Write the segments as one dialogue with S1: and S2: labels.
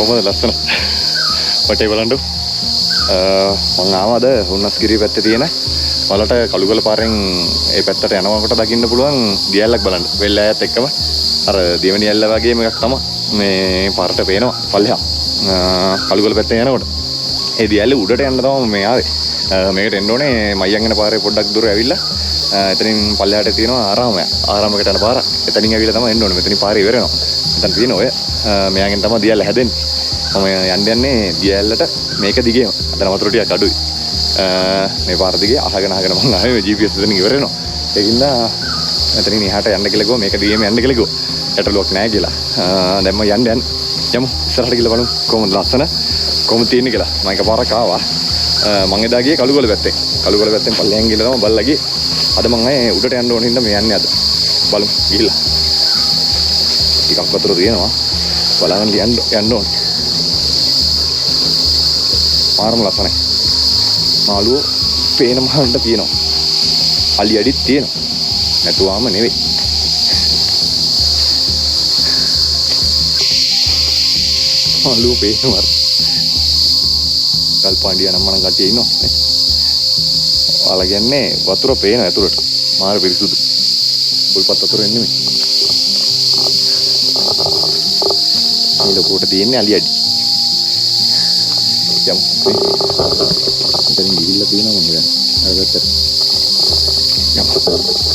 S1: කොහොමද ලස්සන වටේ බලන්න මම ආවද හුන්නස්ගිරිය පැත්තේ තියෙන වලට කළුගල පාරෙන් ඒ පැත්තට යනකොට දකින්න පුළුවන් දියැලක් බලන්න වෙල් ඈත් එක්කම අර දෙවෙනි ඇල්ල වගේම එකක් තමයි මේ පාරට පේනවා පල්ලෙහා කළුගල පැත්තේ යනකොට ඒ දියැල උඩට යන්න තමයි මේ ආවේ මේකට එන්න ඕනේ මයන් යන පාරේ පොඩ්ඩක් දුර ඇවිල්ලා එතනින් පල්ලෙහාට තියෙනවා ආරාමයකට යන පාර එතනින් ඇවිල්ලා තමයි එන්න ඕනේ මෙතනින් පාරේ ඉවර වෙනවා එතන තියෙන ඔය මෙයාගෙන් තමයි දියැල හැදෙන්නේ මම යන්නේ දියැලට මේක දිගේම අතන වතුර ටිකක් අඩුයි මේ පාර දිගේ අහගෙන මම ආවේ මේ GPS එතනින් ඉවර වෙනවා ඒකින්ද එතනින් එහාට යන්න කියලා ගිහුවා මේක දිගේම යන්න කියලා ගිහුවා ගැටලුවක් නැහැ කියලා දැන් මම යන්න යමු ඉස්සරහට ගිහලා බලමු කොහොමද ලස්සන කොහොමද තියෙන්නේ කියලා මම එකපාරක් ආවා මම එදා ගියේ කළුගල පැත්තෙන් පල්ලෙහාන් ගිහලා තමයි බල්ලා ගියේ අද මම ආයේ උඩට යන්න ඕන හින්දා මේ යන්නේ අද බලමු ගිහලා ටිකක් වතුර තියෙනවා බලන්න යන්න ඕන මාරම ලස්සනයි මාළුවෝ පේන මහන්ට තියෙනවා අලි අඩිත් තියෙනවා නැතුවම නෙවෙයි මාළුවෝ පේනවා කල්පාණ්ඩියා නම් මනම් කට්ටිය ඉන්නවා නේ ඔයාලා කියන්නේ වතුර පේන ඇතුළට මාර පිරිසුදු උල්පත් වතුර එන්නේ මේ ලොකුවට තියෙන්නේ අලි අඩි යමු ඉතින් ගිහිල්ලා තියෙනවා මම දැන් අර පැත්තට යමු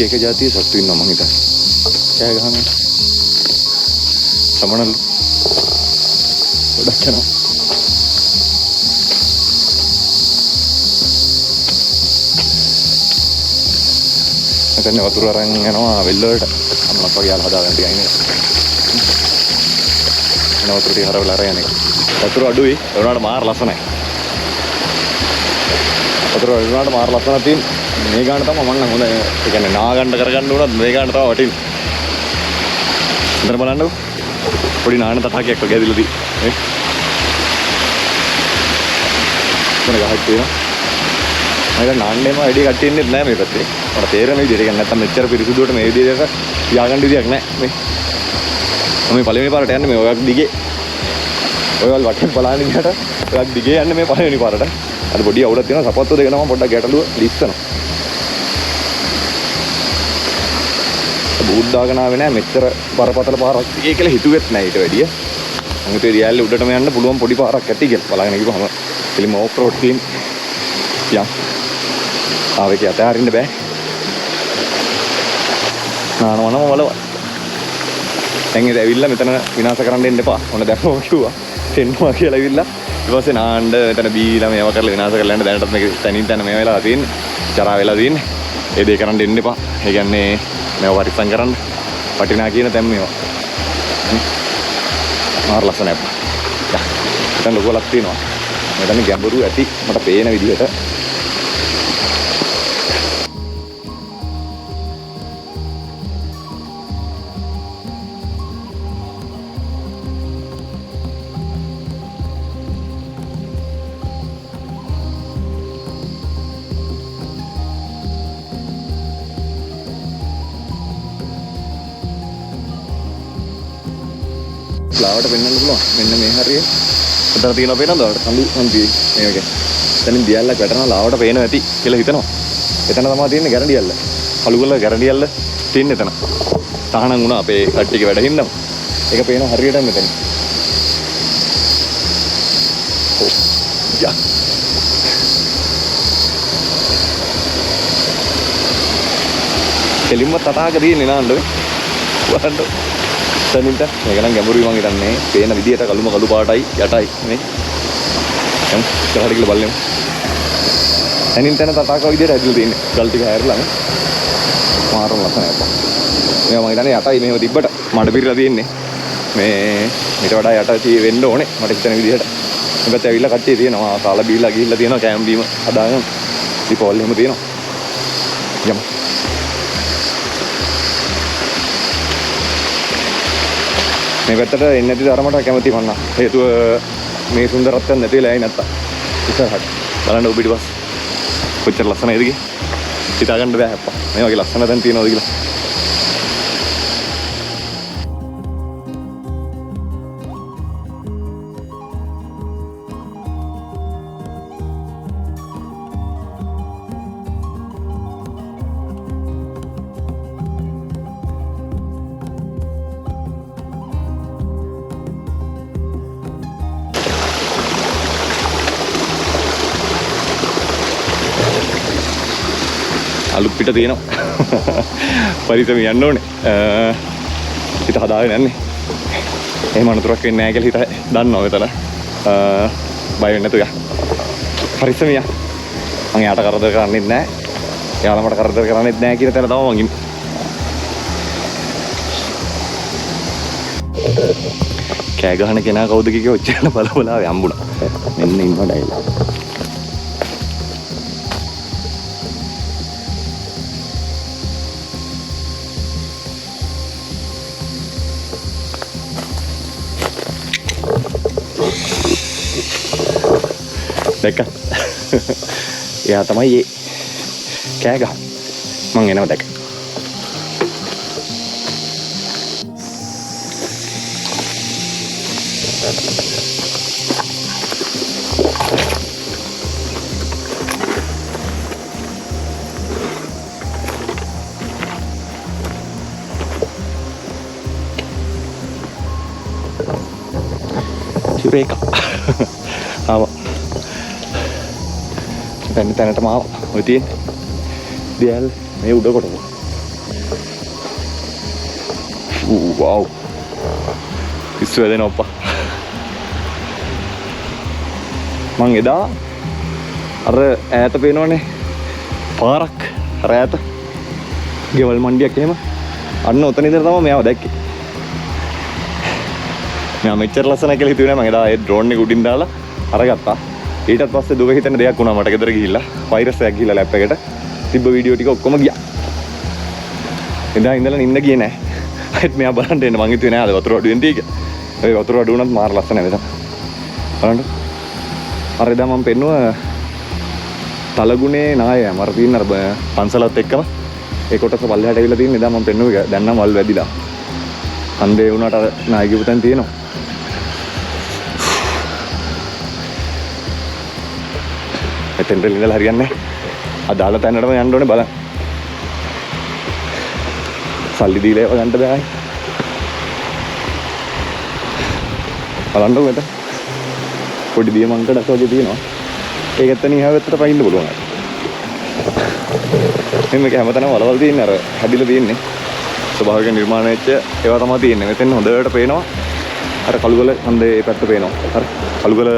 S1: එක જાතිය සත්තු ඉන්නවා මං හිතන්නේ කෑ ගහන සමනල් ගොඩක් යනවා එතන වතුර අරන් යනවා වෙල් වලට අම්මලා වගේ යාල හදාගන්න ටිකයි නේද එන වතුර ටික හරවලා අරගෙන එක වතුර අඩුයි ඒ වුණාට මාර ලස්සනයි වතුර වුණාට මාර ලස්සනක් තියෙන මේ ගාන තමයි මම නම් හොඳ ඒ කියන්නේ නාගන්න කරගන්න උනත් මේ ගාන තමයි වටින්නේ ඉතින් බලන්නකො පොඩි නාන තටාකයක් වගේ ඇදලා තියෙන්නේ මොන ගහක් තියෙනවා මම නාන්නෙම වැඩි කට්ටිය ඉන්නෙත් නෑ මේ පැත්තේ මට තේරෙන විදිහට කියන්නේ නැත්තම් මෙච්චර පිරිසුදුවට මේ විදිහට තියාගන්න විදියක් නෑ මේ මම පළවෙනි පාරට යන්නේ මේ ඔයක් දිගේ ඔයවල් වටේ බලන්න ඉන්නට ඔයක් දිගේ යන්නේ මේ පළවෙනි පාරට අර පොඩි අවුලක් තියෙනවා සපත්තු දෙක නම් පොඩ්ඩක් ගැටලුව ලිස්සනවා බුද්ධාගෙන ආවේ නෑ මෙච්චර බරපතල පාරක් ඒ කියලා හිතුවෙත් නෑ ඊට වැඩිය මම හිතුවේ රියැල්ල උඩටම යන්න පුළුවන් පොඩි පාරක් ඇති කියලා බලාගෙන ගිහම එලිම ඕෆ් රෝඩ් ටීම් යා ආවේ කිය අතහරින්න බෑ නානවනම වලව දැන් ඉතින් ඇවිල්ලා මෙතන විනාශ කරන්න එන්න එපා මොන දැම්මම කිව්වා එන්නවා කියලා ඇවිල්ලා ඊට පස්සේ නාන්න එතන බීලා මේව කරලා විනාශ කරලා යන්න දැනටත් මේක තනින් තන මේ වෙලාව තියෙන්නේ චරා වෙලා තියෙන්නේ ඒ දේ කරන්න එන්න එපා ඒ කියන්නේ මේව පරිස්සම් කරන්න වටිනා කියන තැන් මේවා මාර ලස්සනයි අප්පා දැන් ලොකු ලක් තියෙනවා මෙතන ගැඹුරු ඇති මට පේන විදිහට ලාවට පෙන්වන්න පුළුවන් මෙන්න මේ හරිය උතර තියෙනවා පේනවද ඔයාලට සම්බු සම්පී මේ වගේ එතනින් දියල්ලක් වැටෙනවා ලාවට පේනවා ඇති කියලා හිතනවා එතන තමයි තියෙන්නේ ගැරන්ඩියල්ල කළුගල ගැරන්ඩියල්ල තියෙන්නේ එතන තහනම් වුණා අපේ කට්ටියගේ වැඩ හින්දාම ඒක පේනවා හරියට මෙතන ඔව් යා කෙලින්ම තටාක තියෙන්නේ නාන්න බලන්න තනින්ට මේක නම් ගැඹුරුයි මං හිතන්නේ පේන විදියට කළු පාටයි යටයි නේ යමු ඉස්සරහට ගිහලා බලමු තනින් තන තටාක විදියට ඇදලා තියෙන්නේ ගල් ටික හැරලා නේ මාරම ලස්සනයි අප්පා මේවා මං හිතන්නේ යටයි මේව තිබ්බට මඩ පිරලා තියෙන්නේ මේ ඊට වඩා යට වෙන්න ඕනේ මට හිතන විදියට මේකත් ඇවිල්ලා කට්ටිය තියෙනවා කාලා බීලා ගිහිල්ලා තියෙනවා කෑම බීම හදාගෙන දීපෝල් එහෙම තියෙනවා යමු මේ පැත්තට එන්නේ නැති තරමට කැමති මන්න. හේතුව මේ සුන්දරත්වයක් නැති වෙලා නැත්තම්. ඉස්සරහට බලන්න ඔබ පිටිපස්ස. කොච්චර ලස්සනයිද කිය. හිතා ගන්න බෑ අප්පා. මේ වගේ ලස්සන තැන් තියෙනවද කියලා. අලුත් පිට තියෙනවා. පරිසම යන්න ඕනේ. පිට හදාගෙන යන්නේ. එහෙම අනතුරක් වෙන්නේ නැහැ කියලා හිත දන්නවා මෙතන. බය වෙන්නේ නැතුව යන්න. පරිසම යන්න. මම යාට කරදර කරන්නේත් නැහැ. එයාලා මට කරදර කරන්නේත් නැහැ කියන තැන තමයි මම ඉන්නේ. කෑ ගහන කෙනා කවුද කිව්ව ඔච්චර බලබලා යම්බුණා. මෙන්න ඉන්නවා ඩයිලා. දැක්ක එයා තමයි ඒ කෑ ගහ මං එනවා දැක්ක සුරේකා ආවා තැනටම ආවා. ඔය තියෙන්නේ දියල් මේ උඩ කොටම. වව්. පිස්සු වැදෙනවා අප්පා. මං එදා අර ඈත පේනවනේ පාරක් අර ඈත ගෙවල් මණ්ඩියක් එහෙම අන්න ඔතන ඉඳලා තමයි මෙයාව දැක්කේ. මෙයා මෙච්චර ලස්සනයි කියලා හිතුවේ නෑ මං එදා ඒ ඩ්‍රෝන් එක උඩින් දාලා අරගත්තා. ඊටත් පස්සේ දුක හිතෙන දෙයක් වුණා මට ගෙදර ගිහිල්ලා වෛරස් එකක් ගිහිල්ලා ලැප් එකට තිබ්බ වීඩියෝ ටික ඔක්කොම ගියා. එදා ඉඳලා නිින්න ගියේ නෑ. ඒත් මෙයා බලන්න එන්න මං හිතුවේ නෑ අද වතුර අඩුවෙන් තියෙක. ඒ වතුර අඩු වුණත් මාර ලස්සනයි මෙතන. බලන්න. අර එදා මම පෙන්නුව තලගුණේ නායයම අර තියෙන අර පන්සලත් එක්කම ඒ කොටස පල්ලෙහාට ඇවිල්ලා තියෙන එදා මම පෙන්නුව එක. දැන් නම් වල් වැදිලා. හන්දේ වුණාට අර නායකයෝ තැන් තියෙනවා. එතෙන්ට ඉඳලා හරියන්නේ නැහැ. අදාළ තැනටම යන්න ඕනේ බලන්න. සල්ලි දීලා ඒව ගන්න බෑ. බලන්නකො මෙතන. පොඩි දියමංකඩක් වගේ තියෙනවා. ඒක එතනින් එහා පැත්තට පයින්න පුළුවන්. මේක හැමතැනම වලවල් තියෙන්නේ අර හැදිලා තියෙන්නේ. ස්වභාවික නිර්මාණය වෙච්ච ඒවා තමයි තියෙන්නේ. මෙතෙන් හොඳට පේනවා. අර කළුගල හන්දේ පැත්ත පේනවා. අර කළුගල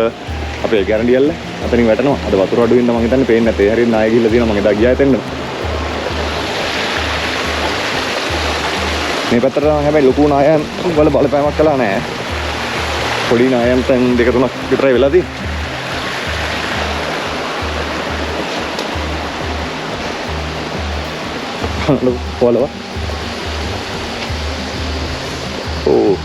S1: අපේ ගැරන්ඩියල්ල අතනින් වැටෙනවා. අද වතුර අඩු වෙන මම හිතන්නේ පේන්නේ නැතේ. හරියට නාය ගිහිල්ලා තියෙනවා. මම එදා ගියා එතෙන්න. මේ පැත්තට හැබැයි ලොකු නායයන් වල බලපෑමක් කළා නෑ. පොඩි නායයන් තැන් දෙක තුනක් විතරයි වෙලා තියෙන්නේ. පොළව. ඕ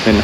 S1: මෙන්න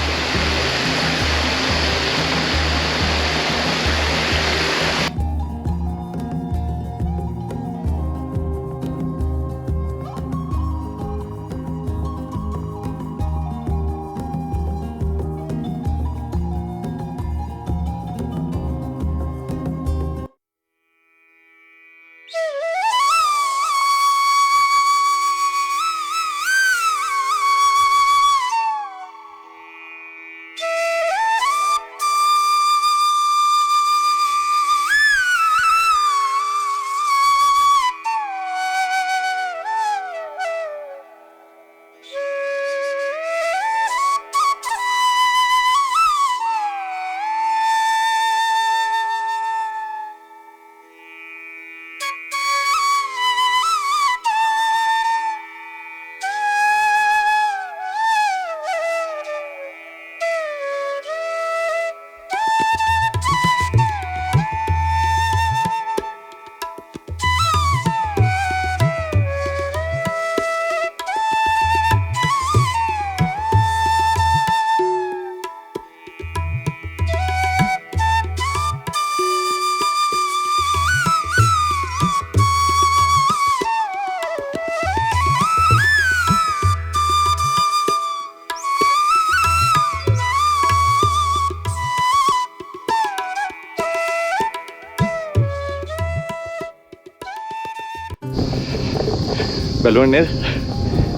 S1: බැලුවනේ නේද?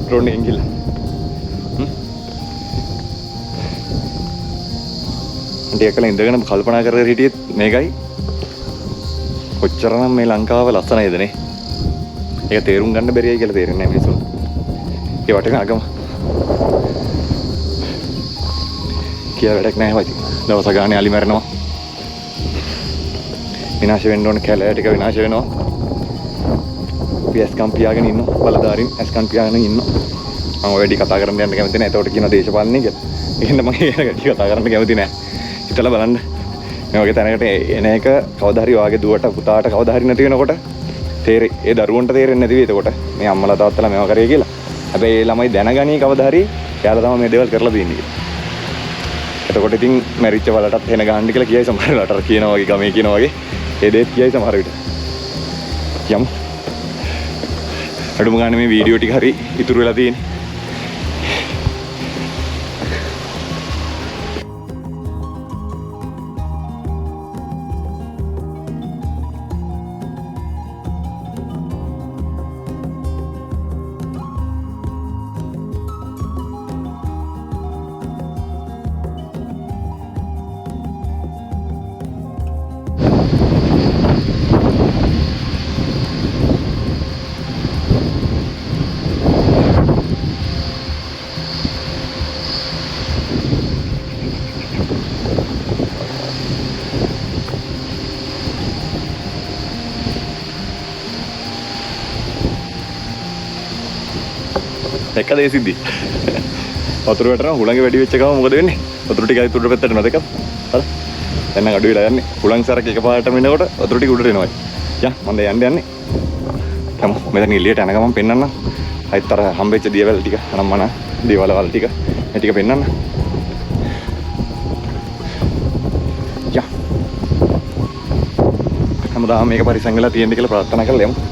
S1: ඩ්‍රෝන් එකෙන් ගිහලා. ටිකක් කලින් ඉඳගෙන කල්පනා කර කර හිටියෙත් මේකයි කොච්චරනම් මේ ලංකාව ලස්සනයිද නේ. ඒක තේරුම් ගන්න බැරියයි කියලා තේරෙන්නේ නැහැ මිනිස්සුන්ට. ඒ වටේම අගම. කියලා වැඩක් නැහැ වයිති. දවස ගානේ අලි මැරෙනවා. විනාශ වෙන්න ඕන කැලෑ ටික විනාශ වෙනවා. අපි ඇස්කම් පියාගෙන ඉන්නවා. බලදාරින් ඇස්කම් පියාගෙන ඉන්නවා. මම ඔය වැඩි කතා කරන්න යන්න කැමති නැහැ. ඒතකොට කියන දේශපාලනේ කියලා. ඒකෙන්ද මම ඒ වැඩි කතා කරන්න කැමති නැහැ. හිතලා බලන්න. මේ වගේ තැනකට එන එක කවදා හරි වාගේ දුවට පුතාට කවදා හරි නැති වෙනකොට තේරෙයි. ඒ දරුවන්ට තේරෙන්නේ නැති වෙයි එතකොට. මේ අම්මලා තාත්තලා මේවා කරේ කියලා. හැබැයි ඒ ළමයි දැනගනී කවදා හරි එයාලා තමයි මේ දේවල් කරලා දෙන්නේ කියලා. එතකොට ඉතින් මැරිච්ච වලටත් එන ගහන්න කියලා කියයි සමහර වෙලාවට අර කියනවා වගේ ගමේ කියනවා වගේ. ඒ දේත් කියයි සමහර විට. යමු. අඩුම ගානේ මේ වීඩියෝ ටික හරි ඉතුරු වෙලා තියෙන්නේ. දැක්කද ඒ සිද්ධි? වතුර වැටෙනවා හුළඟ වැඩි වෙච්ච ගමන් මොකද වෙන්නේ? වතුර ටික අයිත් උඩට පැත්තට නේද? හරි. දැන් නම් අඩු වෙලා යන්නේ. හුළං සරක් එකපාරටම එනකොට වතුර ටික උඩට එනවා. යා මම දැන් යන්නේ. තමු මෙතන එළියට යන ගමන් පෙන්නන්න. අයිත් අර හම්බෙච්ච දියවැල් ටික අනම්මන දේවල්වල ටික මේ ටික පෙන්නන්න. යා. හැමදාම මේක පරිසම් වෙලා තියෙන්න කියලා ප්‍රාර්ථනා කරලා යමු.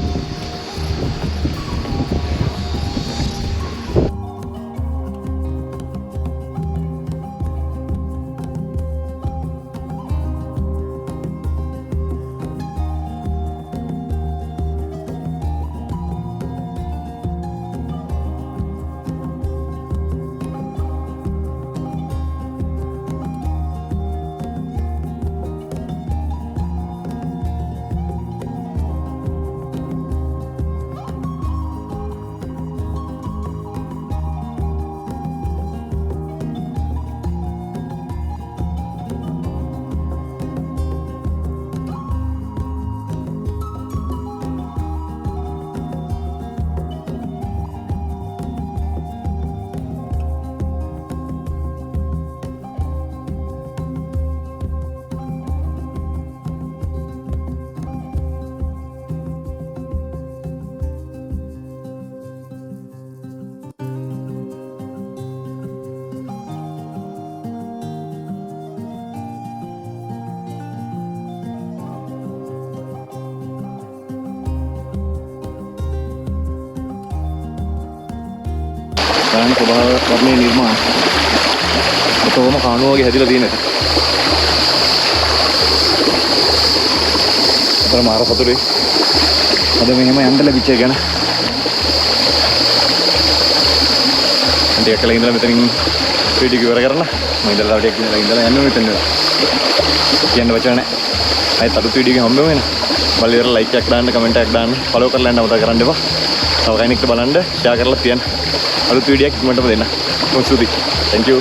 S1: ගාන ස්වභාව වර්ණයේ නිර්මාණ. කොහොම කාණුව වගේ හැදිලා තියෙනද? අතර මාර සතුටුයි. අද මෙහෙම යන්න ලැබිච්ච එක ගැන. ටිකක් කලින් ඉඳලා මෙතනින් වීඩියෝ ඉවර කරලා මම ඉඳලා තව ටිකක් ඉඳලා යන්න මෙතන. කියන්න වචන නැහැ. ආයෙත් අලුත් වීඩියෝ එකක් හම්බෙමු වෙන. බලලා ලයික් එකක් දාන්න, කමෙන්ට් එකක් දාන්න, ෆලෝ කරලා යන්න මතක කරන්න එපා. තව කෙනෙක්ට බලන්න ෂෙයා කරලා තියන්න. අලුත් වීඩියෝ එකක් ඉක්මනටම දෙන්න. කොහොමද? Thank you.